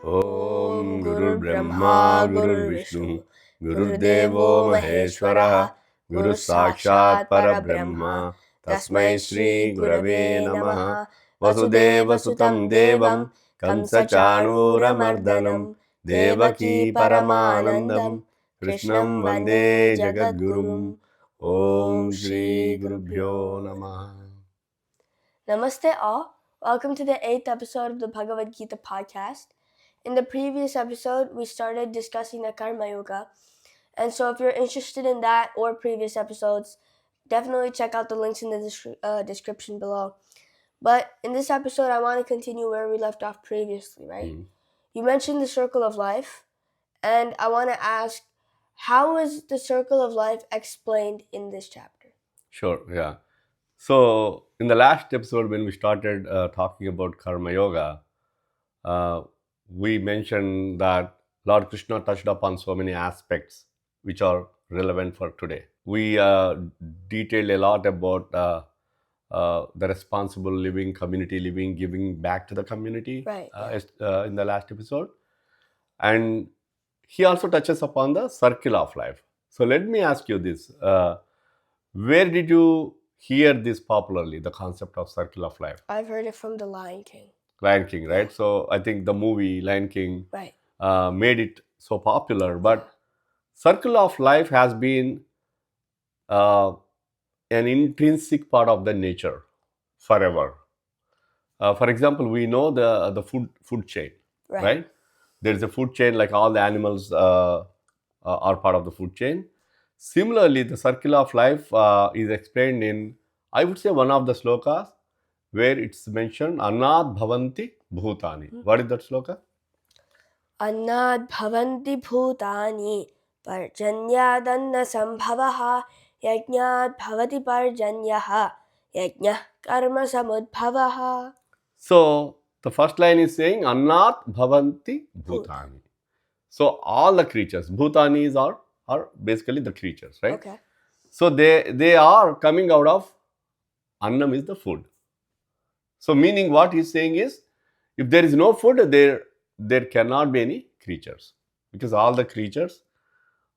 Om Guru Brahma Guru Vishnu Guru Devo Maheshwara Guru Sakshat Parabrahma Tasmai Shri Gurave Namaha Vasudeva Sutam Devam Kamsa Chanura Mardanam Devaki Paramanandam Krishnam Vande Jagadgurum Om Shri Gurubhyo Namaha. Namaste all. Welcome to the 8th episode of the Bhagavad Gita podcast. In the previous episode, we started discussing the Karma Yoga. And so if you're interested in that or previous episodes, definitely check out the links in the description below. But in this episode, I want to continue where we left off previously, right? You mentioned the circle of life, and I want to ask, how is the circle of life explained in this chapter? Sure, yeah. So, in the last episode, when we started talking about Karma Yoga, we mentioned that Lord Krishna touched upon so many aspects which are relevant for today. We detailed a lot about the responsible living, community living, giving back to the community Right. In the last episode. And he also touches upon the circle of life. So, let me ask you this. Where did you hear this popularly, the concept of circle of life? I've heard it from the Lion King. Lion King, right? So I think the movie Lion King Right. made it so popular. But circle of life has been an intrinsic part of the nature forever. For example, we know the food chain, right? There is a food chain, like all the animals are part of the food chain. Similarly, the circle of life is explained in, I would say, one of the slokas where it's mentioned, Annad Bhavanti Bhutani. What is that sloka? Annad Bhavanti Bhutani Parjanyadanna Sambhavaha Yajnat Bhavati Parjanyaha Yajna Karma Samudbhavaha. So, the first line is saying, Annat Bhavanti Bhutani. So, all the creatures, Bhutanis are basically the creatures, right? Okay. So, they are coming out of, Annam is the food. So, meaning what he's saying is, if there is no food, there cannot be any creatures. Because all the creatures,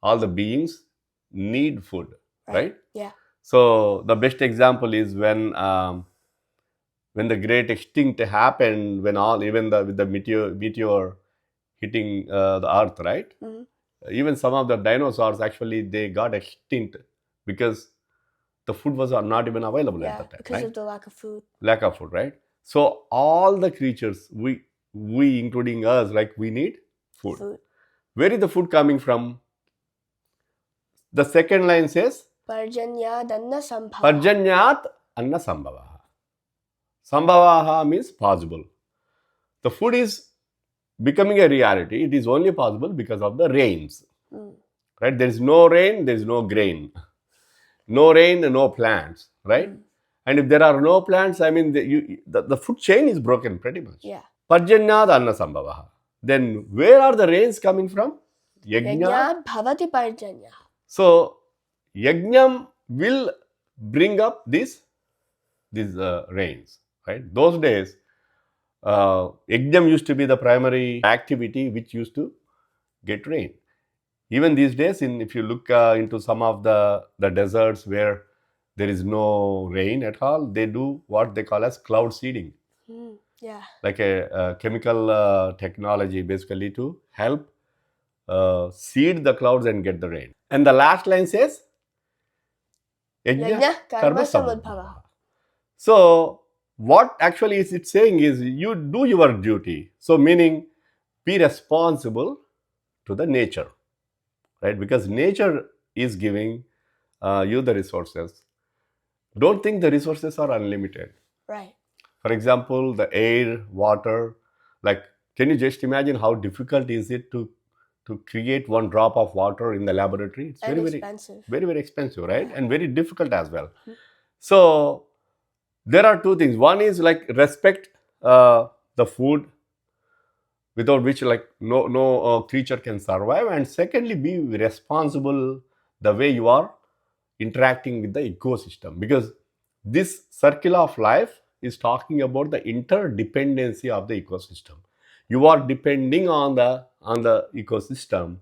all the beings need food, right? Yeah. So, the best example is when the great extinct happened, when with the meteor hitting the earth, right? Even some of the dinosaurs, actually, they got extinct because the food was not even available at that time. Because of the lack of food. Lack of food, right? So all the creatures, we including us, like, we need food. Where is the food coming from? The second line says, Parjanyat Anna Sambhavaha. Parjanyat Anna Sambhavaha. Sambhavaha means possible. The food is becoming a reality. It is only possible because of the rains. Right? There is no rain, there is no grain. No rain, no plants, right? And if there are no plants, I mean, the food chain is broken pretty much. Yeah. Parjanyat Anna Sambhavaha. Then where are the rains coming from? Yajnat Bhavati Parjanya. So, Yajnam will bring up these rains, right? Those days, Yajnam used to be the primary activity which used to get rain. Even these days, if you look into some of the deserts where there is no rain at all, they do what they call as cloud seeding. Yeah. Like a chemical technology, basically, to help seed the clouds and get the rain. And the last line says, Yajna Karma Samudbhavaha. So, what actually is it saying is, you do your duty. So, meaning, be responsible to the nature, right? Because nature is giving you the resources. Don't think the resources are unlimited. Right. For example, the air, water, like, can you just imagine how difficult is it to create one drop of water in the laboratory? It's very expensive, right? Yeah. And very difficult as well. So, there are two things. One is, like, respect the food, without which, like, no creature can survive. And secondly, be responsible the way you are interacting with the ecosystem. Because this circle of life is talking about the interdependency of the ecosystem. you are depending on the ecosystem,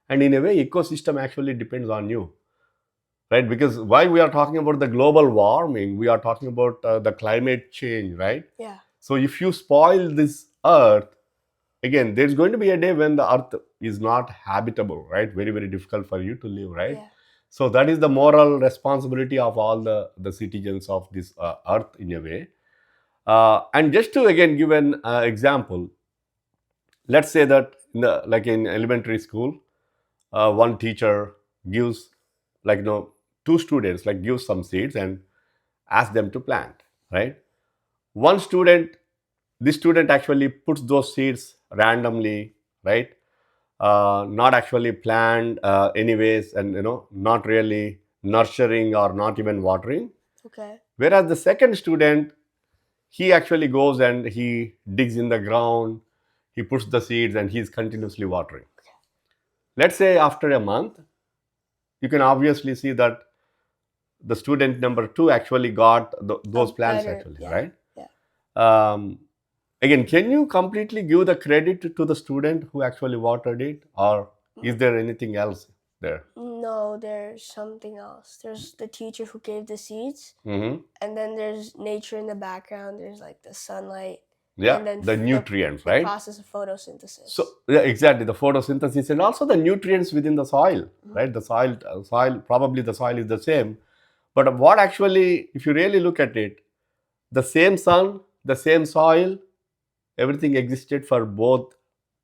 and in a way ecosystem actually depends on you, right? Because why we are talking about the global warming, we are talking about the climate change, right? Yeah. So if you spoil this earth, again, there's going to be a day when the earth is not habitable, right? Very, very difficult for you to live, right? Yeah. So that is the moral responsibility of all the citizens of this earth in a way. And just to again give an example, let's say that like in elementary school, one teacher gives, like, two students, like, gives some seeds and ask them to plant, right? One student, this student actually puts those seeds randomly, right? Not actually planned anyways, and not really nurturing or not even watering. Okay. Whereas the second student, he actually goes and he digs in the ground, he puts the seeds and he's continuously watering. Let's say after a month, you can obviously see that the student number 2 actually got those plants better, actually, yeah, right? yeah. Again, can you completely give the credit to the student who actually watered it, or is there anything else there? No, there's something else. There's the teacher who gave the seeds, Mm-hmm. and then there's nature in the background. There's like the sunlight, Yeah, and then the nutrients, the right? process of photosynthesis. So yeah, exactly, the photosynthesis and also the nutrients within the soil, right? The soil, probably the soil is the same, but what actually, if you really look at it, the same sun, the same soil, everything existed for both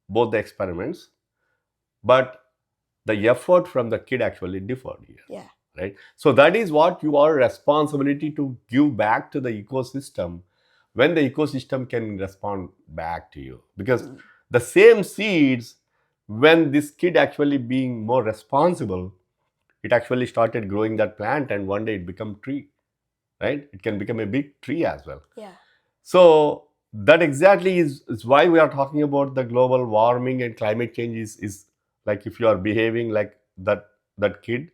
the experiments, but the effort from the kid actually differed here. Yeah. Right? So that is what your responsibility to give back to the ecosystem when the ecosystem can respond back to you. Because the same seeds, when this kid actually being more responsible, it actually started growing that plant, and one day it become tree, right? It can become a big tree as well. Yeah. So that exactly is why we are talking about the global warming and climate change is like if you are behaving like that kid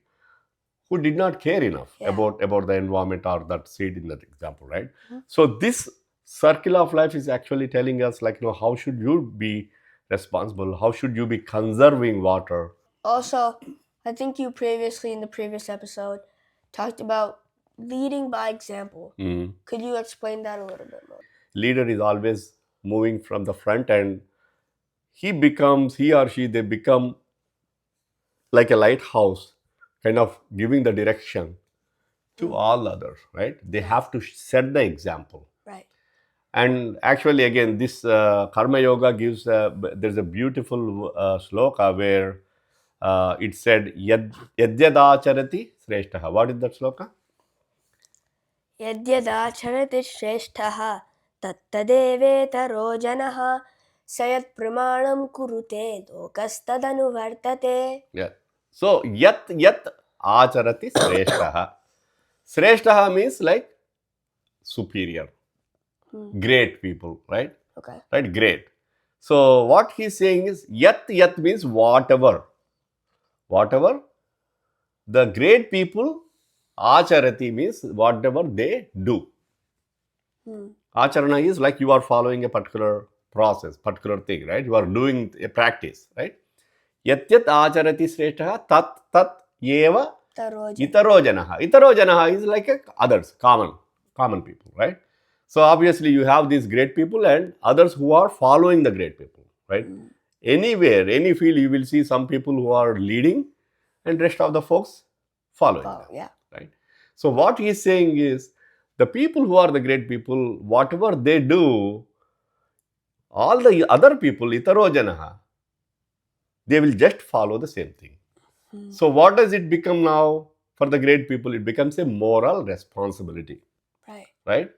who did not care enough Yeah. about the environment or that seed in that example, right? So this circle of life is actually telling us, like, how should you be responsible? How should you be conserving water? Also, I think you previously in the previous episode talked about leading by example. Could you explain that a little bit more? Leader is always moving from the front, and he or she, they become like a lighthouse, kind of giving the direction to all others, right? They have to set the example. Right. And actually, again, this Karma Yoga gives, there's a beautiful sloka where it said, Yadyadacharati Sreshtaha. What is that sloka? यद्यदाचरति श्रेष्ठः तत्तदेवेतरो जनः स यत् प्रमाणं कुरुते लोकस्तदनुवर्तते. Yeah. So, Yat Acharati Sreshtaha. Sreshtaha means like superior, great people, right? Okay. Right, great. So what he's saying is yat means whatever the great people, acharati means whatever they do. Acharana is like you are following a particular process, particular thing, right? You are doing a practice, right? Yat acharati sreshtaha tat eva itarojanaha. Itarojanaha is like others, common people, right? So obviously you have these great people and others who are following the great people, right? Anywhere, any field, you will see some people who are leading and rest of the folks following them, Yeah. right? So what he is saying is the people who are the great people, whatever they do, all the other people, itarojanaha, they will just follow the same thing. So what does it become now for the great people? It becomes a moral responsibility. Right?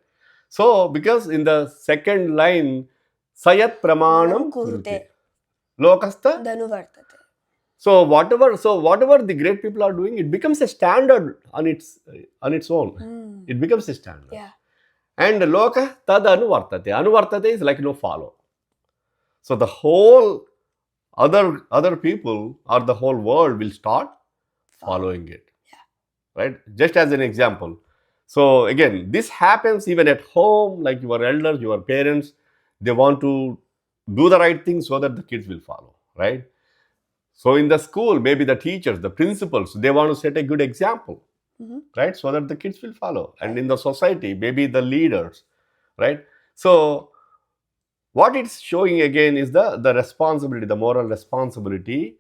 So because in the second line, sayat pramanam kurute, lokastha danuvartate. So whatever the great people are doing, it becomes a standard on its own. It becomes a standard. Yeah. And loka tad anuvartate. Anuvartate is like follow. So the whole other people or the whole world will start following it. Yeah. Right? Just as an example. So again, this happens even at home, like your elders, your parents, they want to do the right thing so that the kids will follow, right? So in the school, maybe the teachers, the principals, they want to set a good example, right? So that the kids will follow. And in the society, maybe the leaders, right? So what it's showing again is the responsibility, the moral responsibility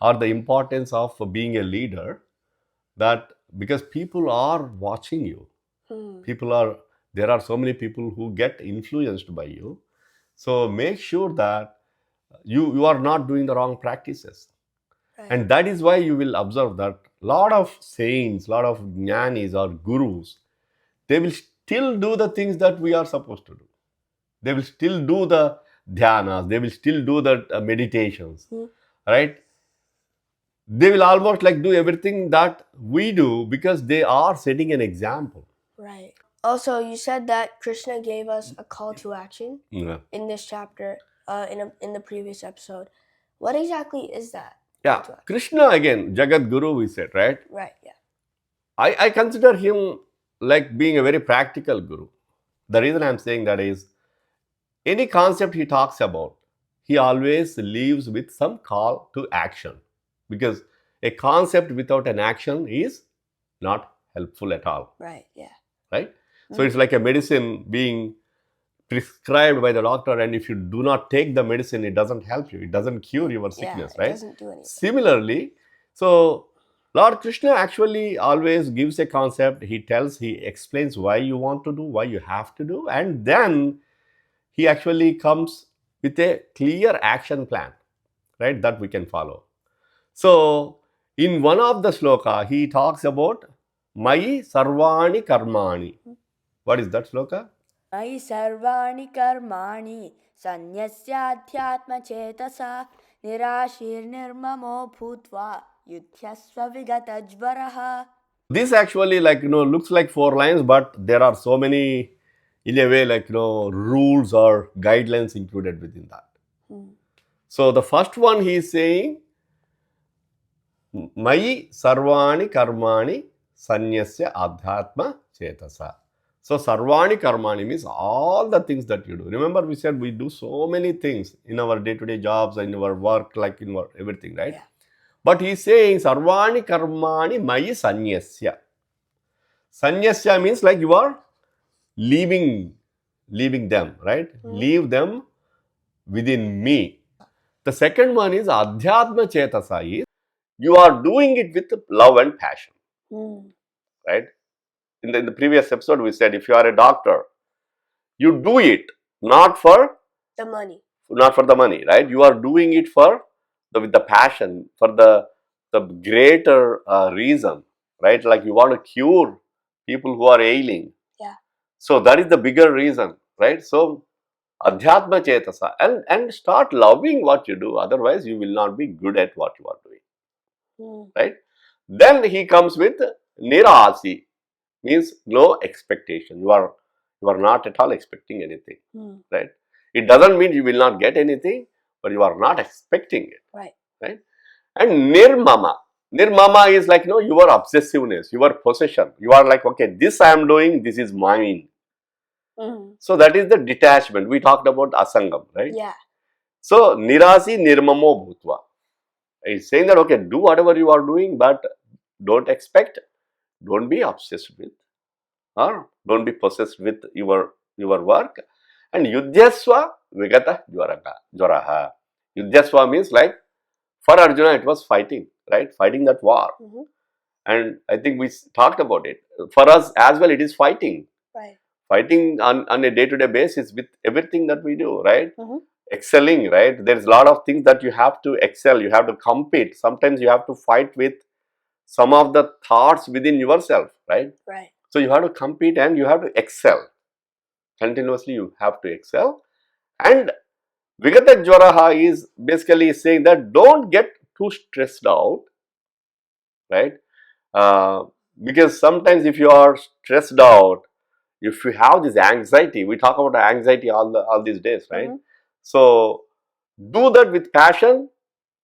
or the importance of being a leader, that because people are watching you. There are so many people who get influenced by you. So make sure that you are not doing the wrong practices. Right. And that is why you will observe that lot of saints, lot of jnanis or gurus, they will still do the things that we are supposed to do. They will still do the dhyanas, they will still do the meditations, right? They will almost like do everything that we do because they are setting an example. Right. Also, you said that Krishna gave us a call to action Yeah. in this chapter, in the previous episode. What exactly is that? Yeah, Krishna again, Jagat Guru, we said, right? Right, yeah. I consider him like being a very practical guru. The reason I'm saying that is, any concept he talks about, he always leaves with some call to action. Because a concept without an action is not helpful at all, Right, yeah. right? So it's like a medicine being prescribed by the doctor, and if you do not take the medicine, it doesn't help you. It doesn't cure your sickness, It right? doesn't do anything. Similarly, so Lord Krishna actually always gives a concept. He explains why you want to do, why you have to do, and then he actually comes with a clear action plan, right, that we can follow. So in one of the sloka, he talks about Mai Sarvani Karmani. What is that sloka? मयि सर्वाणि कर्माणि सन्न्यस्याध्यात्मचेतसा निराशीर्निर्ममो भूत्वा युध्यस्व विगतज्वरः. This actually, like, looks like 4 lines, but there are so many, in a way, like, rules or guidelines included within that. So the first one he is saying, Mai Sarvani Karmani Sanyasya Adhyatma Chetasa. So Sarvani Karmani means all the things that you do. Remember, we said we do so many things in our day-to-day jobs, in our work, like in our everything, right? Yeah. But he is saying Sarvani Karmani Mai Sanyasya. Sanyasya means like you are leaving them, right? Leave them within me. The second one is Adhyatma Chetasa, is you are doing it with love and passion, right? In the previous episode, we said if you are a doctor, you do it not for The money. the money, right? You are doing it for with the passion, for the greater reason, right? Like you want to cure people who are ailing. Yeah. So that is the bigger reason, right? So Adhyatma Chetasa, and start loving what you do. Otherwise, you will not be good at what you are doing, right? Then he comes with Nirasi, means no expectation. You are not at all expecting anything, right? It doesn't mean you will not get anything, but you are not expecting it, Right. And Nirmama is like, your obsessiveness, your possession. You are like, okay, this I am doing, this is mine. So that is the detachment. We talked about Asangam, right? Yeah. So Nirasi Nirmamo Bhutva. It's saying that, okay, do whatever you are doing, but don't expect, don't be obsessed with, or don't be possessed with your work. And Yudhyasva Vigata Jwaraha. Yudhyasva means like, for Arjuna it was fighting, right? Fighting that war. And I think we talked about it. For us as well, it is fighting. Right. Fighting on a day-to-day basis with everything that we do, right? Excelling, right? There's a lot of things that you have to excel, you have to compete. Sometimes you have to fight with some of the thoughts within yourself, right? Right. So you have to compete and you have to excel. Continuously you have to excel. And Vigata Jwaraha is basically saying that don't get too stressed out, right? Because sometimes if you are stressed out, if you have this anxiety, we talk about anxiety all these days, right? So do that with passion,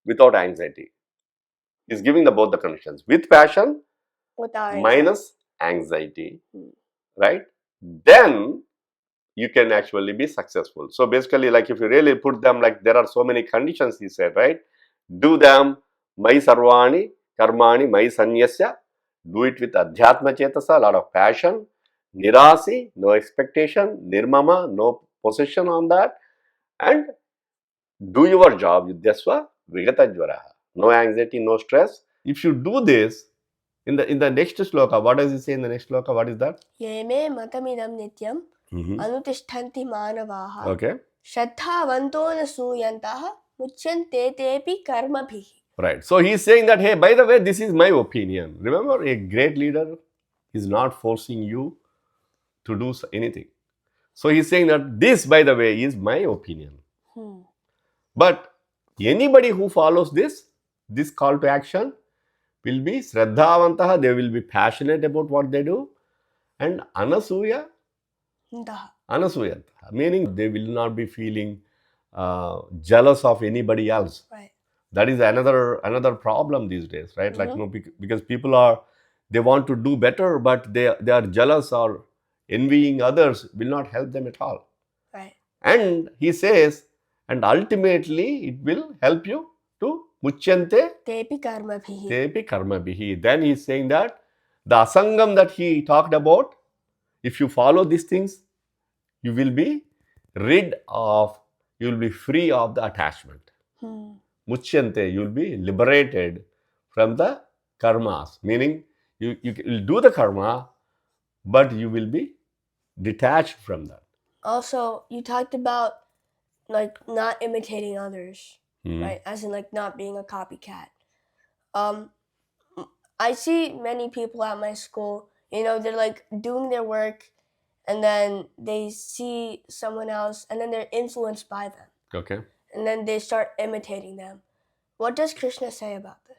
without anxiety. He's giving both the conditions, with passion, Without minus anxiety, right? Then you can actually be successful. So basically, like if you really put them, like there are so many conditions, he said, right? Do them, mai sarvani, karmani, mai sanyasya. Do it with adhyatma chetasa, a lot of passion. Nirasi, no expectation. Nirmama, no possession on that. And do your job, yudyasva, vigatajvaraha. No anxiety, no stress. If you do this, in the next shloka, what does he say in the next shloka? What is that? Ye me matamidam nityam anutishtanti manavaha Okay. shraddhavanto na suyantah muchyante tepi karmabhihi. Right. So he's saying that, hey, by the way, this is my opinion. Remember, a great leader is not forcing you to do anything. So he's saying that this, by the way, is my opinion. But anybody who follows this call to action will be Shraddhavantaha, they will be passionate about what they do, and Anasuya, Anasuyantaha, meaning they will not be feeling jealous of anybody else. Right. That is another problem these days, right? Like, because people they want to do better, but they are jealous or envying others will not help them at all. Right. And he says, and ultimately it will help you to muchyante Tepi karmabhihi. tepi karmabhihi. Then he's saying that the asangam that he talked about, if you follow these things, you will be free of the attachment. Muchyante, you will be liberated from the karmas, meaning you will do the karma, but you will be detached from that. Also, you talked about like not imitating others, right? As in like not being a copycat. I see many people at my school, they're like doing their work and then they see someone else and then they're influenced by them. Okay. And then they start imitating them. What does Krishna say about this?